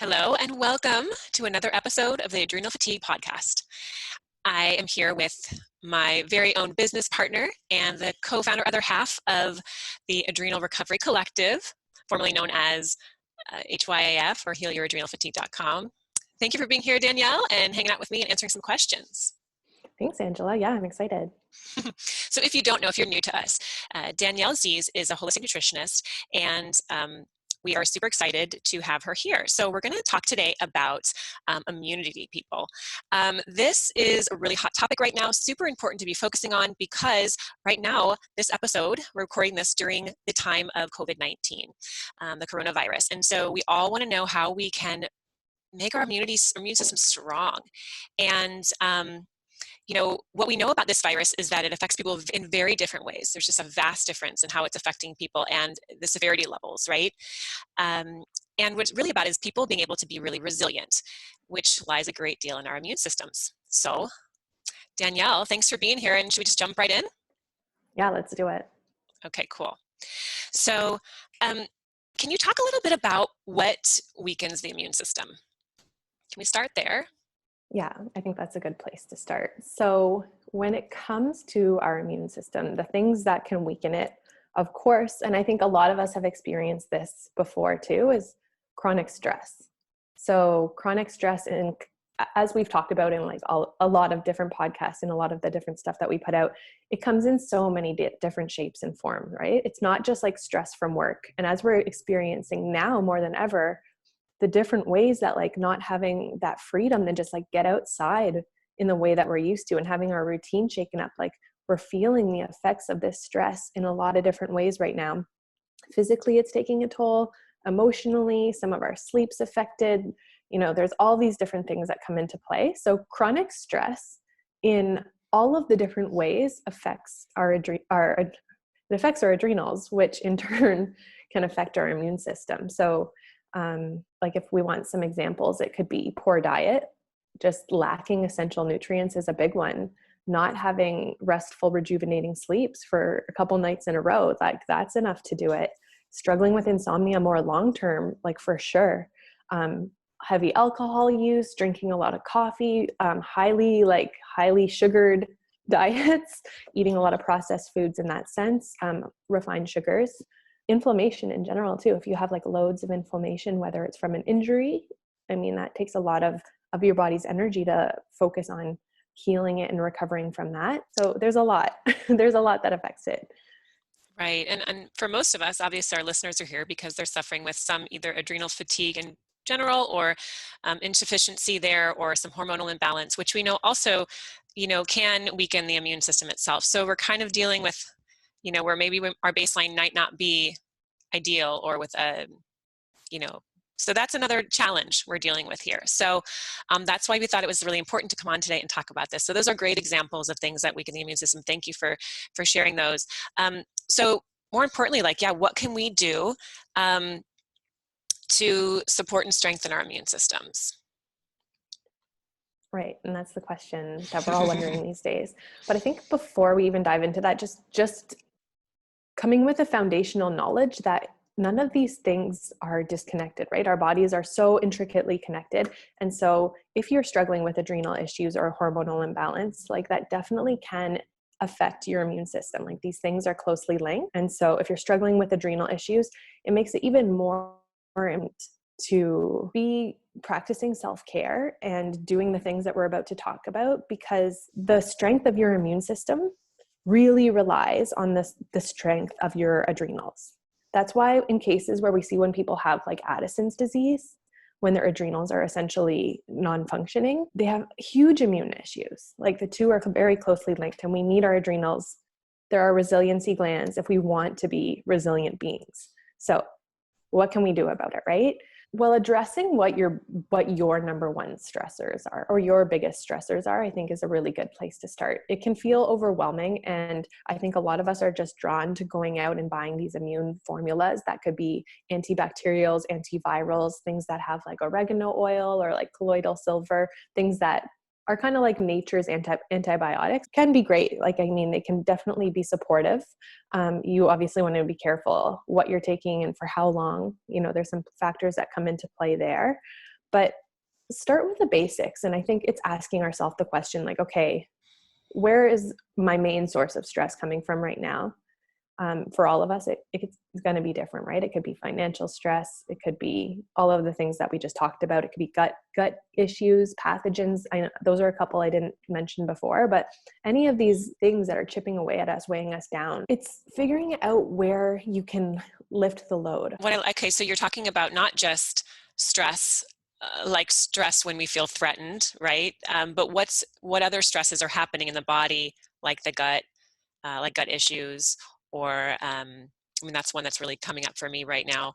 Hello and welcome to another episode of the Adrenal Fatigue Podcast. I am here with my very own business partner and the co-founder, other half of the Adrenal Recovery Collective, formerly known as HYAF or HealYourAdrenalFatigue.com. Thank you for being here, Danielle, and hanging out with me and answering some questions. Thanks, Angela. Yeah, I'm excited. So if you don't know, if you're new to us, Danielle Z's is a holistic nutritionist, and we are super excited to have her here. So we're going to talk today about immunity, people. This is a really hot topic right now, super important to be focusing on because right now, this episode, we're recording this during the time of COVID-19, the coronavirus. And so we all want to know how we can make our immune system strong. And what we know about this virus is that it affects people in very different ways. There's just a vast difference in how it's affecting people and the severity levels, right? And what it's really about is people being able to be really resilient, which lies a great deal in our immune systems. So, Danielle, thanks for being here. And should we just jump right in? Yeah, let's do it. Okay, cool. So, can you talk a little bit about what weakens the immune system? Can we start there? Yeah, I think that's a good place to start. So when it comes to our immune system, the things that can weaken it, of course, and I think a lot of us have experienced this before too, is chronic stress. So chronic stress, and as we've talked about in like a lot of different podcasts and a lot of the different stuff that we put out, it comes in so many different shapes and forms, right? It's not just like stress from work. And as we're experiencing now more than ever, the different ways that like not having that freedom to just like get outside in the way that we're used to and having our routine shaken up, like we're feeling the effects of this stress in a lot of different ways right now. Physically, it's taking a toll. Emotionally, some of our sleep's affected. There's all these different things that come into play. So chronic stress in all of the different ways affects our adrenals, which in turn can affect our immune system. So like if we want some examples, it could be poor diet, just lacking essential nutrients is a big one. Not having restful, rejuvenating sleeps for a couple nights in a row, like that's enough to do it. Struggling with insomnia more long-term, like for sure. Heavy alcohol use, drinking a lot of coffee, highly sugared diets, eating a lot of processed foods in that sense, refined sugars. Inflammation in general too. If you have like loads of inflammation, whether it's from an injury, that takes a lot of your body's energy to focus on healing it and recovering from that. So there's a lot. There's a lot that affects it. Right. And for most of us, obviously our listeners are here because they're suffering with some either adrenal fatigue in general or insufficiency there or some hormonal imbalance, which we know also, can weaken the immune system itself. So we're kind of dealing with where maybe our baseline might not be ideal or with so that's another challenge we're dealing with here. So that's why we thought it was really important to come on today and talk about this. So those are great examples of things that weaken the immune system. Thank you for sharing those. So more importantly, what can we do to support and strengthen our immune systems? Right. And that's the question that we're all wondering these days. But I think before we even dive into that, just coming with a foundational knowledge that none of these things are disconnected, right? Our bodies are so intricately connected. And so if you're struggling with adrenal issues or hormonal imbalance, like that definitely can affect your immune system. Like these things are closely linked. And so if you're struggling with adrenal issues, it makes it even more important to be practicing self-care and doing the things that we're about to talk about, because the strength of your immune system really relies on the strength of your adrenals. That's why in cases where we see when people have like Addison's disease, when their adrenals are essentially non-functioning, they have huge immune issues. Like the two are very closely linked, and we need our adrenals. There are resiliency glands if we want to be resilient beings. So what can we do about it, right? Well, addressing what your number one stressors are, or your biggest stressors are, I think is a really good place to start. It can feel overwhelming, and I think a lot of us are just drawn to going out and buying these immune formulas that could be antibacterials, antivirals, things that have like oregano oil or like colloidal silver, things that are kind of like nature's antibiotics. Can be great. They can definitely be supportive. You obviously want to be careful what you're taking and for how long. There's some factors that come into play there. But start with the basics. And I think it's asking ourselves the question, like, okay, where is my main source of stress coming from right now? For all of us, it's going to be different, right? It could be financial stress. It could be all of the things that we just talked about. It could be gut issues, pathogens. I know those are a couple I didn't mention before, but any of these things that are chipping away at us, weighing us down, it's figuring out where you can lift the load. Okay, so you're talking about not just stress, like stress when we feel threatened, right? But what other stresses are happening in the body, like the gut, like gut issues, or I mean, that's one that's really coming up for me right now.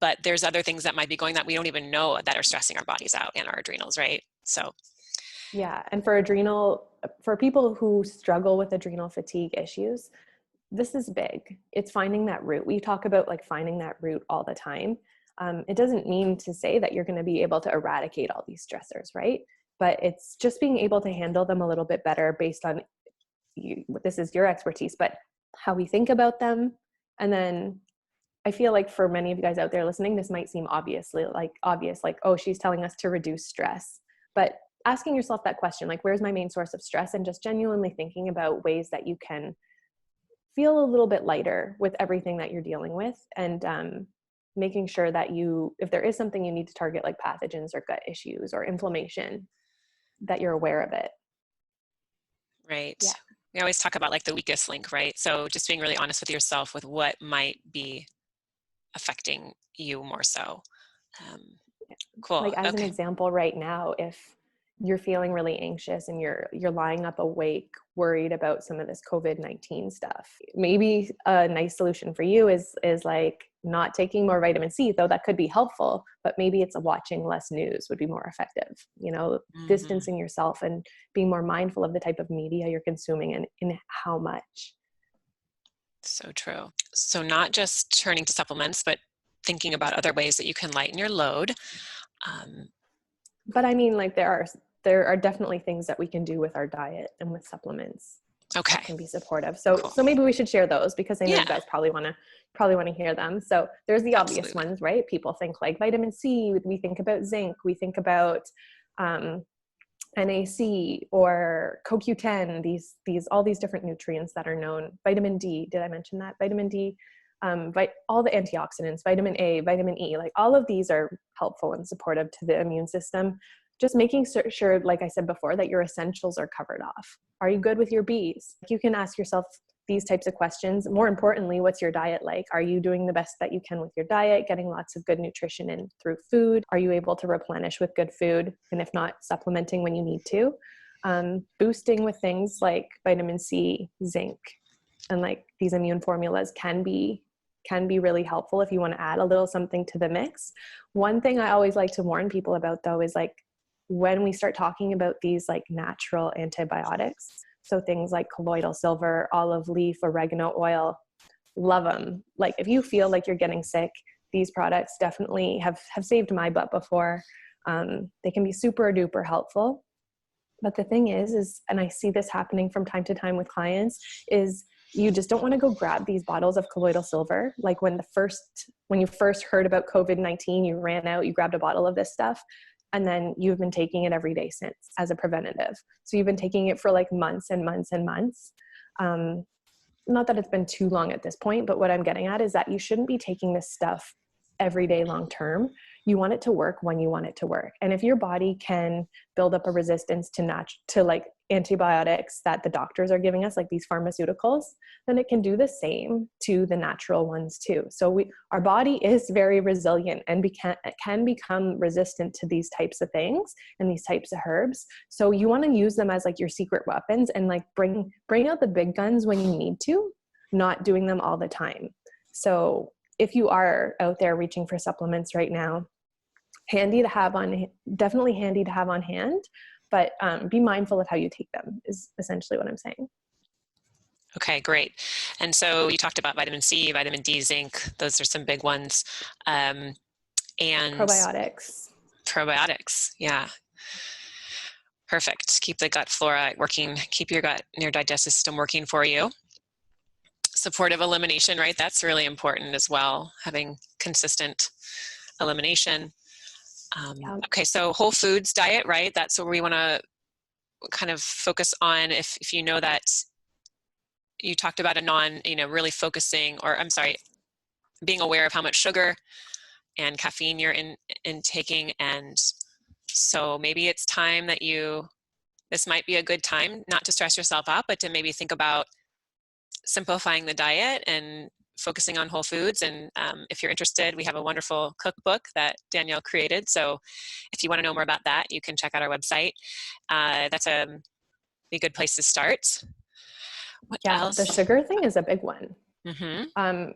But there's other things that might be going that we don't even know that are stressing our bodies out and our adrenals, right? So yeah, and for people who struggle with adrenal fatigue issues, this is big. It's finding that root. We talk about like finding that root all the time. It doesn't mean to say that you're going to be able to eradicate all these stressors, right? But it's just being able to handle them a little bit better based on this is your expertise, but how we think about them. And then I feel like for many of you guys out there listening, this might seem obvious, like, oh, she's telling us to reduce stress. But asking yourself that question, like, where's my main source of stress? And just genuinely thinking about ways that you can feel a little bit lighter with everything that you're dealing with, and making sure that if there is something you need to target, like pathogens or gut issues or inflammation, that you're aware of it. right. Yeah. We always talk about like the weakest link, right? So just being really honest with yourself with what might be affecting you more so. Um, cool. Like as an Okay. example right now, if you're feeling really anxious and you're lying up awake, worried about some of this COVID-19 stuff, maybe a nice solution for you is like not taking more vitamin C, though that could be helpful, but maybe it's watching less news would be more effective, distancing yourself and being more mindful of the type of media you're consuming and in how much. So true. So not just turning to supplements, but thinking about other ways that you can lighten your load. But I mean, like there are definitely things that we can do with our diet and with supplements Okay. that can be supportive. So Cool. so maybe we should share those, because I know Yeah. you guys probably want to hear them. So there's the obvious Absolutely. ones, right? People think like vitamin C, we think about zinc, we think about NAC or CoQ10, these all these different nutrients that are known. Vitamin D, did I mention that? Vitamin D, all the antioxidants, vitamin A, vitamin E, like all of these are helpful and supportive to the immune system. Just making sure, like I said before, that your essentials are covered off. Are you good with your Bs? You can ask yourself these types of questions. More importantly, what's your diet like? Are you doing the best that you can with your diet, getting lots of good nutrition in through food? Are you able to replenish with good food? And if not, supplementing when you need to. Boosting with things like vitamin C, zinc, and like these immune formulas can be really helpful if you want to add a little something to the mix. One thing I always like to warn people about, though, is like when we start talking about these like natural antibiotics, so things like colloidal silver, olive leaf, oregano oil, love them. Like if you feel like you're getting sick, these products definitely have saved my butt before. They can be super duper helpful. But the thing is, and I see this happening from time to time with clients, is you just don't want to go grab these bottles of colloidal silver. Like when you first heard about COVID-19, you ran out, you grabbed a bottle of this stuff, and then you've been taking it every day since as a preventative. So you've been taking it for like months and months and months. Not that it's been too long at this point, but what I'm getting at is that you shouldn't be taking this stuff every day long term. You want it to work when you want it to work. And if your body can build up a resistance to like antibiotics that the doctors are giving us, like these pharmaceuticals, then it can do the same to the natural ones too. So our body is very resilient and can become resistant to these types of things and these types of herbs. So you want to use them as like your secret weapons and like bring out the big guns when you need to, not doing them all the time. So if you are out there reaching for supplements right now, definitely handy to have on hand, but be mindful of how you take them is essentially what I'm saying. Okay, great. And so you talked about vitamin C, vitamin D, zinc. Those are some big ones. And Probiotics. Yeah. Perfect. Keep the gut flora working, keep your gut and your digestive system working for you. Supportive elimination, right? That's really important as well, having consistent elimination. Yeah. Okay, so whole foods diet, right? That's what we want to kind of focus on. If you know that you talked about a really focusing, or I'm sorry, being aware of how much sugar and caffeine you're intaking. And so maybe it's time that this might be a good time not to stress yourself out, but to maybe think about simplifying the diet and focusing on whole foods. And if you're interested, we have a wonderful cookbook that Danielle created. So if you want to know more about that, you can check out our website. That's be a good place to start. What Yeah, else? the sugar thing is a big one.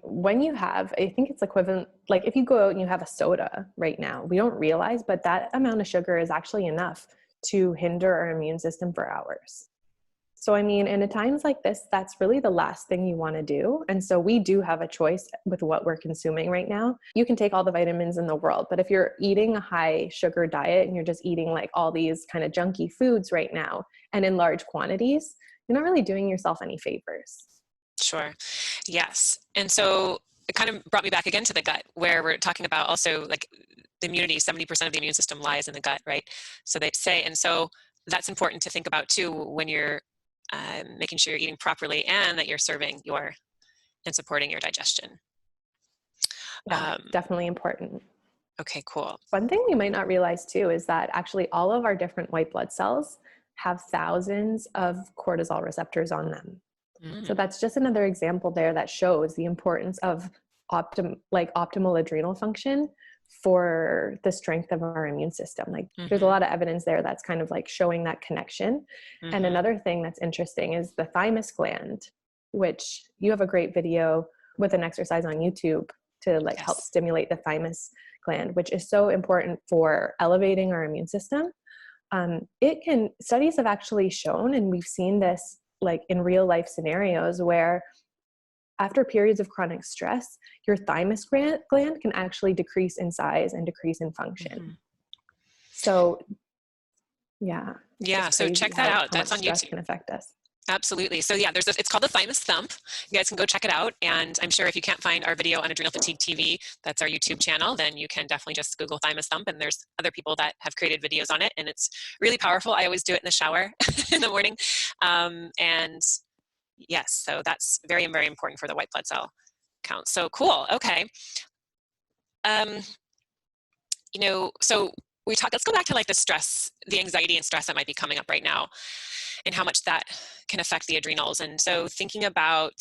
When you have, I think it's equivalent, like if you go out and you have a soda right now, we don't realize, but that amount of sugar is actually enough to hinder our immune system for hours. So, I mean, in times like this, that's really the last thing you want to do. And so we do have a choice with what we're consuming right now. You can take all the vitamins in the world, but if you're eating a high sugar diet and you're just eating like all these kind of junky foods right now and in large quantities, you're not really doing yourself any favors. Sure. Yes. And so it kind of brought me back again to the gut, where we're talking about also like the immunity, 70% of the immune system lies in the gut, right? So they say, and so that's important to think about too when you're making sure you're eating properly and that you're serving and supporting your digestion. Yeah, definitely important. Okay, cool. One thing you might not realize too is that actually all of our different white blood cells have thousands of cortisol receptors on them. So that's just another example there that shows the importance of optimal adrenal function for the strength of our immune system. Like there's a lot of evidence there that's kind of like showing that connection. And another thing that's interesting is the thymus gland, which you have a great video with an exercise on YouTube to like help stimulate the thymus gland, which is so important for elevating our immune system. Studies have actually shown, and we've seen this like in real life scenarios, where after periods of chronic stress, your thymus gland can actually decrease in size and decrease in function. So yeah. So check that out. That's on stress YouTube. Can affect us. Absolutely. So yeah, it's called the thymus thump. You guys can go check it out. And I'm sure if you can't find our video on Adrenal Fatigue TV, that's our YouTube channel, then you can definitely just Google thymus thump, and there's other people that have created videos on it, and it's really powerful. I always do it in the shower in the morning. And yes, so that's very, very important for the white blood cell count. So cool. Okay. So let's go back to like the stress, the anxiety and stress that might be coming up right now, and how much that can affect the adrenals. And so thinking about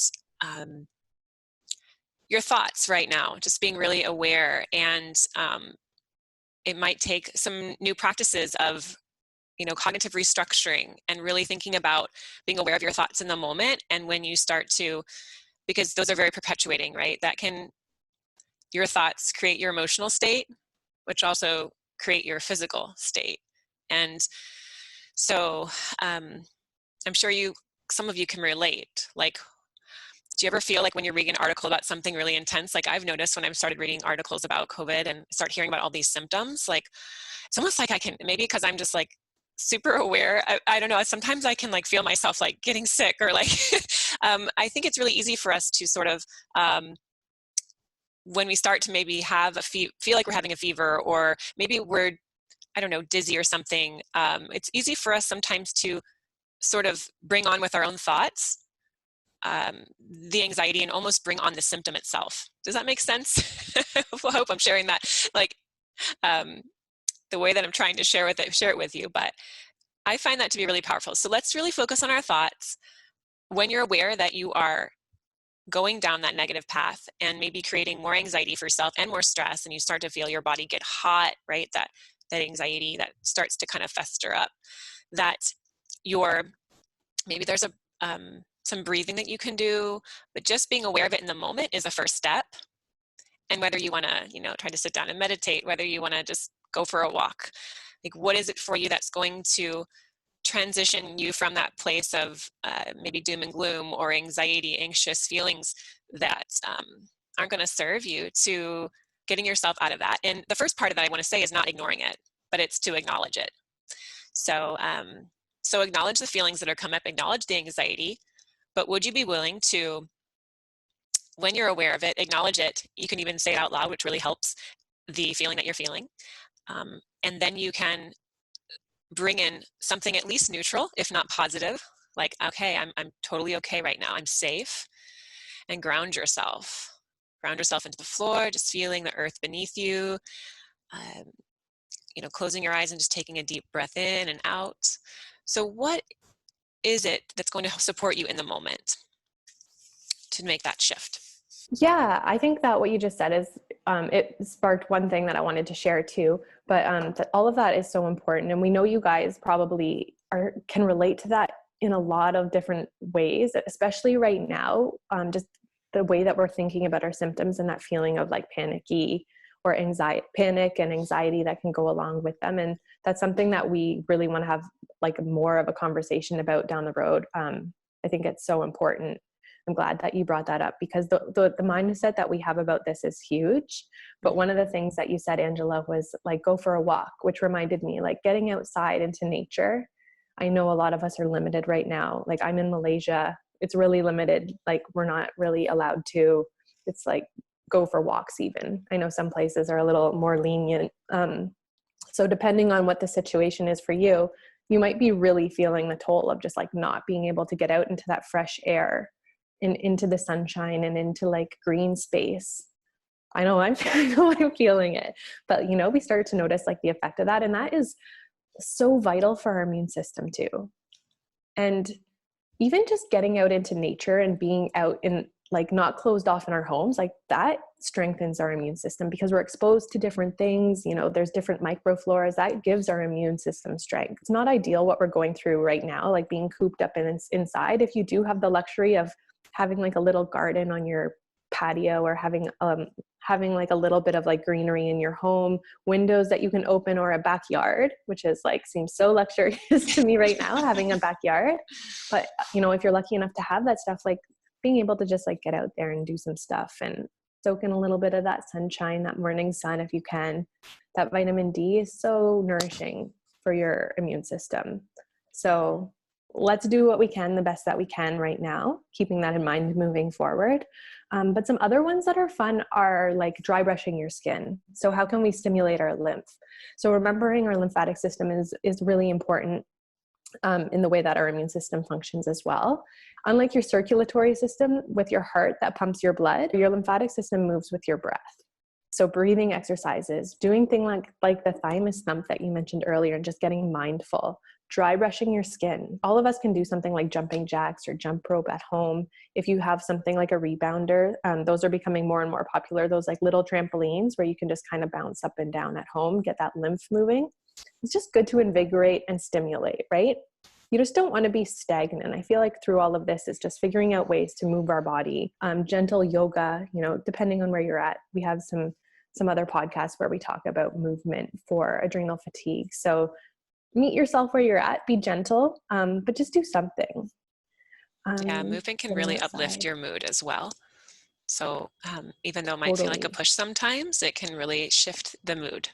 your thoughts right now, just being really aware, and it might take some new practices of cognitive restructuring, and really thinking about being aware of your thoughts in the moment. And when you start to, because those are very perpetuating, right? Your thoughts create your emotional state, which also create your physical state. And so I'm sure some of you can relate. Like, do you ever feel like when you're reading an article about something really intense, like I've noticed when I've started reading articles about COVID and start hearing about all these symptoms, like it's almost like I can, maybe because I'm just like super aware, I don't know, sometimes I can like feel myself like getting sick, or like I think it's really easy for us to sort of when we start to maybe have feel like we're having a fever, or maybe we're, I don't know, dizzy or something, it's easy for us sometimes to sort of bring on with our own thoughts the anxiety, and almost bring on the symptom itself. Does that make sense? I hope I'm sharing that like the way that I'm trying to share it with you, but I find that to be really powerful. So let's really focus on our thoughts when you're aware that you are going down that negative path and maybe creating more anxiety for yourself and more stress, and you start to feel your body get hot, right? That anxiety that starts to kind of fester up, that maybe there's some breathing that you can do, but just being aware of it in the moment is a first step. And whether you want to, try to sit down and meditate, whether you want to just go for a walk, like what is it for you that's going to transition you from that place of maybe doom and gloom or anxiety, anxious feelings that aren't going to serve you, to getting yourself out of that. And the first part of that I want to say is not ignoring it, but it's to acknowledge it. So acknowledge the feelings that are come up, acknowledge the anxiety, but would you be willing to, when you're aware of it, acknowledge it? You can even say it out loud, which really helps the feeling that you're feeling. And then you can bring in something at least neutral, if not positive, like, okay, I'm totally okay right now. I'm safe. And ground yourself. Ground yourself into the floor, just feeling the earth beneath you. Um, closing your eyes and just taking a deep breath in and out. So what is it that's going to support you in the moment to make that shift? Yeah, I think that what you just said is, it sparked one thing that I wanted to share too, but that all of that is so important. And we know you guys probably can relate to that in a lot of different ways, especially right now, just the way that we're thinking about our symptoms and that feeling of like panicky or panic and anxiety that can go along with them. And that's something that we really want to have like more of a conversation about down the road. I think it's so important. I'm glad that you brought that up, because the mindset that we have about this is huge. But one of the things that you said, Angela, was like, go for a walk, which reminded me, like, getting outside into nature. I know a lot of us are limited right now. Like, I'm in Malaysia. It's really limited. Like, we're not really allowed to, it's like, go for walks even. I know some places are a little more lenient. So depending on what the situation is for you, you might be really feeling the toll of just like not being able to get out into that fresh air and into the sunshine and into like green space. I know I'm feeling it, but we started to notice like the effect of that. And that is so vital for our immune system too. And even just getting out into nature and being out in, like, not closed off in our homes, like, that strengthens our immune system because we're exposed to different things. There's different microfloras that gives our immune system strength. It's not ideal what we're going through right now, like being cooped up inside. If you do have the luxury of having like a little garden on your patio, or having like a little bit of like greenery in your home, windows that you can open, or a backyard, which is like, seems so luxurious to me right now, having a backyard. But if you're lucky enough to have that stuff, like being able to just like get out there and do some stuff and soak in a little bit of that sunshine, that morning sun, if you can. That vitamin D is so nourishing for your immune system. So let's do what we can, the best that we can right now, keeping that in mind moving forward. But some other ones that are fun are like dry brushing your skin. So how can we stimulate our lymph? So remembering our lymphatic system is really important in the way that our immune system functions as well. Unlike your circulatory system with your heart that pumps your blood, your lymphatic system moves with your breath. So breathing exercises, doing things like the thymus thump that you mentioned earlier, and just getting mindful, dry brushing your skin. All of us can do something like jumping jacks or jump rope at home. If you have something like a rebounder, those are becoming more and more popular. Those like little trampolines where you can just kind of bounce up and down at home, get that lymph moving. It's just good to invigorate and stimulate, right? You just don't want to be stagnant. I feel like through all of this is just figuring out ways to move our body. Gentle yoga, depending on where you're at. We have some other podcasts where we talk about movement for adrenal fatigue. So meet yourself where you're at, be gentle, but just do something. Yeah, movement can really uplift your mood as well. So even though it might feel like a push sometimes, it can really shift the mood.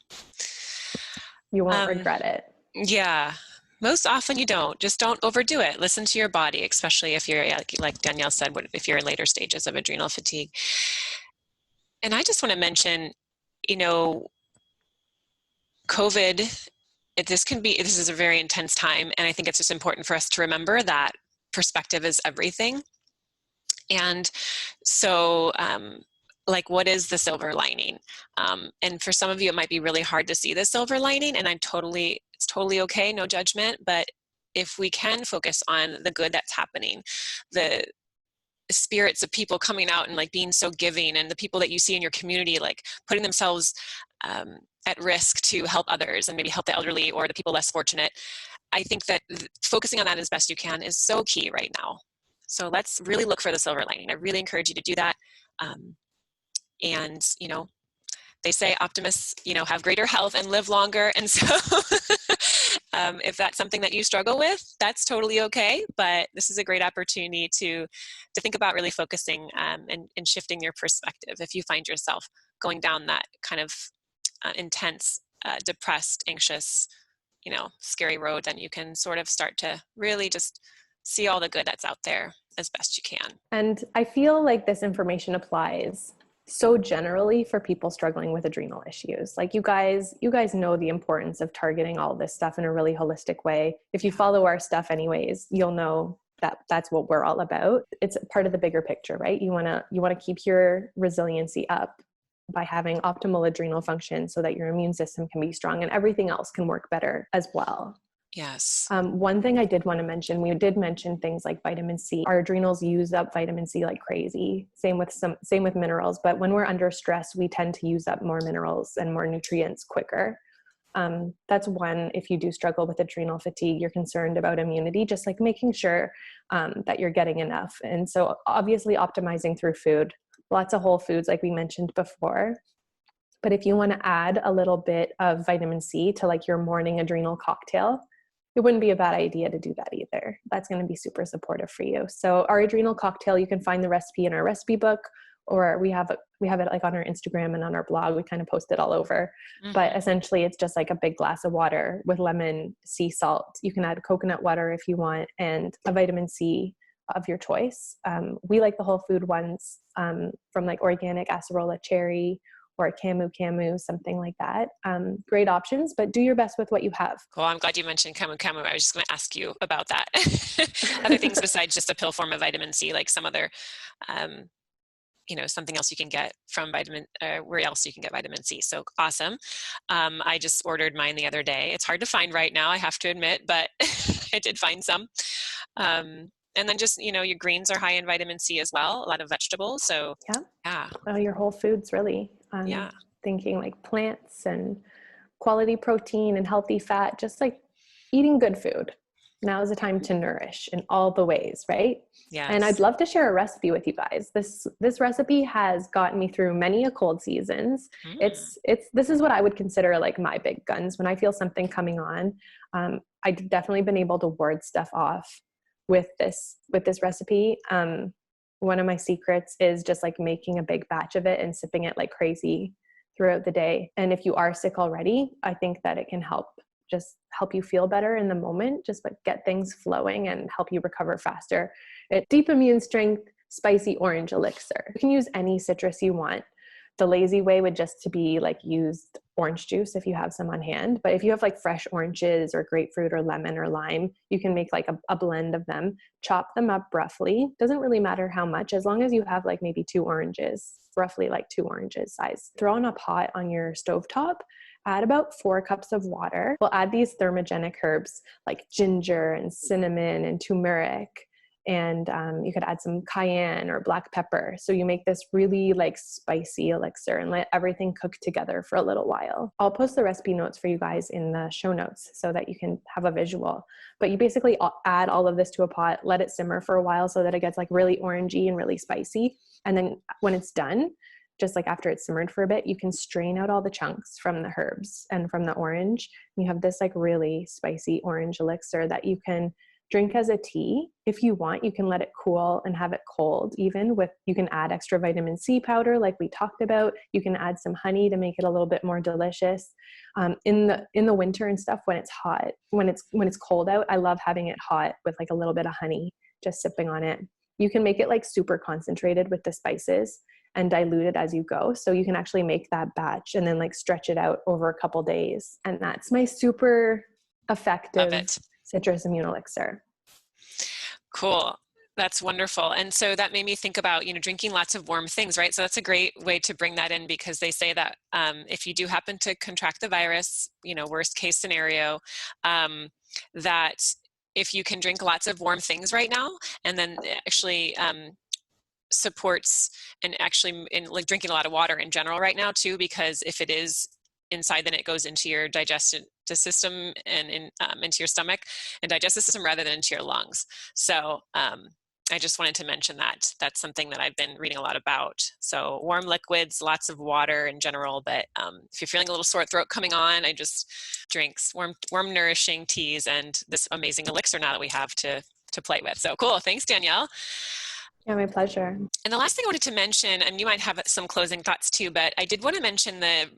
You won't regret it. Yeah. Most often you don't. Just don't overdo it. Listen to your body, especially if you're, like Danielle said, if you're in later stages of adrenal fatigue. And I just want to mention, COVID, this is a very intense time. And I think it's just important for us to remember that perspective is everything. And so, like, what is the silver lining? And for some of you, it might be really hard to see the silver lining, and it's totally okay, no judgment. But if we can focus on the good that's happening, the spirits of people coming out and like being so giving, and the people that you see in your community, like putting themselves at risk to help others and maybe help the elderly or the people less fortunate, I think that focusing on that as best you can is so key right now. So let's really look for the silver lining. I really encourage you to do that. And, they say optimists, have greater health and live longer. And so if that's something that you struggle with, that's totally okay. But this is a great opportunity to think about really focusing and shifting your perspective. If you find yourself going down that kind of intense, depressed, anxious, scary road, then you can sort of start to really just see all the good that's out there as best you can. And I feel like this information applies so generally for people struggling with adrenal issues. Like you guys know the importance of targeting all this stuff in a really holistic way. If you follow our stuff anyways, you'll know that that's what we're all about. It's part of the bigger picture, right? You want to keep your resiliency up by having optimal adrenal function so that your immune system can be strong and everything else can work better as well. Yes. One thing I did want to mention, we did mention things like vitamin C. Our adrenals use up vitamin C like crazy. Same with minerals. But when we're under stress, we tend to use up more minerals and more nutrients quicker. That's one, if you do struggle with adrenal fatigue, you're concerned about immunity, just like making sure that you're getting enough. And so obviously optimizing through food, lots of whole foods like we mentioned before. But if you want to add a little bit of vitamin C to like your morning adrenal cocktail, it wouldn't be a bad idea to do that either. That's going to be super supportive for you. So our adrenal cocktail, you can find the recipe in our recipe book, or we have it like on our Instagram and on our blog. We kind of post it all over. Mm-hmm. But essentially it's just like a big glass of water with lemon, sea salt. You can add coconut water if you want, and a vitamin C of your choice. We like the whole food ones from like organic acerola cherry or a camu, something like that. Great options, but do your best with what you have. Cool. I'm glad you mentioned camu. I was just going to ask you about that. Other things besides just a pill form of vitamin C, like some other, something else you can get from where else you can get vitamin C. So awesome. I just ordered mine the other day. It's hard to find right now, I have to admit, but I did find some. And then just, your greens are high in vitamin C as well, a lot of vegetables. So yeah. Oh, your whole foods really. Thinking like plants and quality protein and healthy fat, just like eating good food. Now is the time to nourish in all the ways, right? Yes. And I'd love to share a recipe with you guys. This recipe has gotten me through many a cold seasons. This is what I would consider like my big guns. When I feel something coming on, I've definitely been able to ward stuff off with this recipe. One of my secrets is just like making a big batch of it and sipping it like crazy throughout the day. And if you are sick already, I think that it can help you feel better in the moment, just like get things flowing and help you recover faster. Deep immune strength, spicy orange elixir. You can use any citrus you want. The lazy way would just to be like used orange juice if you have some on hand. But if you have like fresh oranges or grapefruit or lemon or lime, you can make like a blend of them, chop them up roughly. Doesn't really matter how much, as long as you have like maybe 2 oranges, roughly like 2 oranges size. Throw in a pot on your stovetop, add about 4 cups of water. We'll add these thermogenic herbs like ginger and cinnamon and turmeric. And you could add some cayenne or black pepper. So you make this really like spicy elixir and let everything cook together for a little while. I'll post the recipe notes for you guys in the show notes so that you can have a visual. But you basically add all of this to a pot, let it simmer for a while so that it gets like really orangey and really spicy. And then when it's done, just like after it's simmered for a bit, you can strain out all the chunks from the herbs and from the orange. You have this like really spicy orange elixir that you can drink as a tea. If you want, you can let it cool and have it cold. You can add extra vitamin C powder like we talked about. You can add some honey to make it a little bit more delicious. In the winter and stuff, when it's hot, when it's cold out, I love having it hot with like a little bit of honey, just sipping on it. You can make it like super concentrated with the spices and dilute it as you go. So you can actually make that batch and then like stretch it out over a couple days. And that's my super effective citrus immune elixir. Cool. That's wonderful. And so that made me think about, drinking lots of warm things, right? So that's a great way to bring that in, because they say that if you do happen to contract the virus, worst case scenario, that if you can drink lots of warm things right now, and then actually supports, and actually in like drinking a lot of water in general right now too, because if it is inside, then it goes into your digestive system and into your stomach and digestive system rather than into your lungs. So I just wanted to mention that. That's something that I've been reading a lot about. So warm liquids, lots of water in general, but if you're feeling a little sore throat coming on, I just drinks warm nourishing teas and this amazing elixir now that we have to play with. So cool. Thanks, Danielle. Yeah, my pleasure. And the last thing I wanted to mention, and you might have some closing thoughts too, but I did want to mention the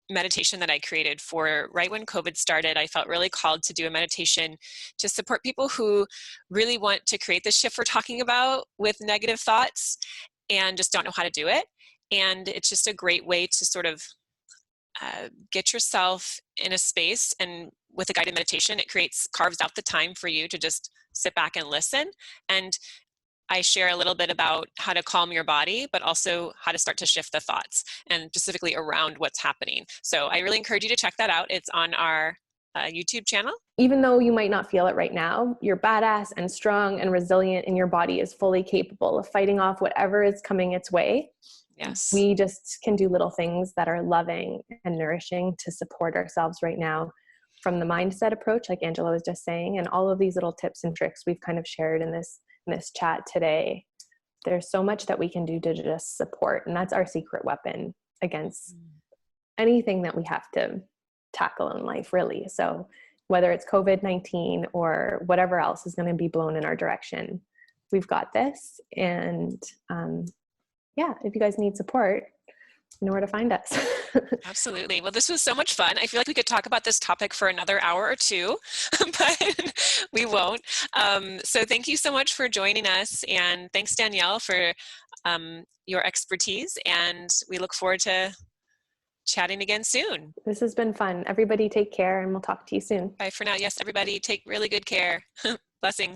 meditation that I created for right when COVID started. I felt really called to do a meditation to support people who really want to create the shift we're talking about with negative thoughts and just don't know how to do it. And it's just a great way to sort of get yourself in a space, and with a guided meditation, it carves out the time for you to just sit back and listen. And I share a little bit about how to calm your body, but also how to start to shift the thoughts, and specifically around what's happening. So I really encourage you to check that out. It's on our YouTube channel. Even though you might not feel it right now, you're badass and strong and resilient, and your body is fully capable of fighting off whatever is coming its way. Yes. We just can do little things that are loving and nourishing to support ourselves right now, from the mindset approach, like Angela was just saying, and all of these little tips and tricks we've kind of shared in this chat today. There's so much that we can do to just support, and that's our secret weapon against anything that we have to tackle in life, really. So whether it's COVID-19 or whatever else is going to be blown in our direction, we've got this. And yeah, if you guys need support, you know where to find us. Absolutely. Well, this was so much fun. I feel like we could talk about this topic for another hour or two, but we won't. So thank you so much for joining us. And thanks, Danielle, for your expertise. And we look forward to chatting again soon. This has been fun. Everybody take care, and we'll talk to you soon. Bye for now. Yes, everybody take really good care. Blessings.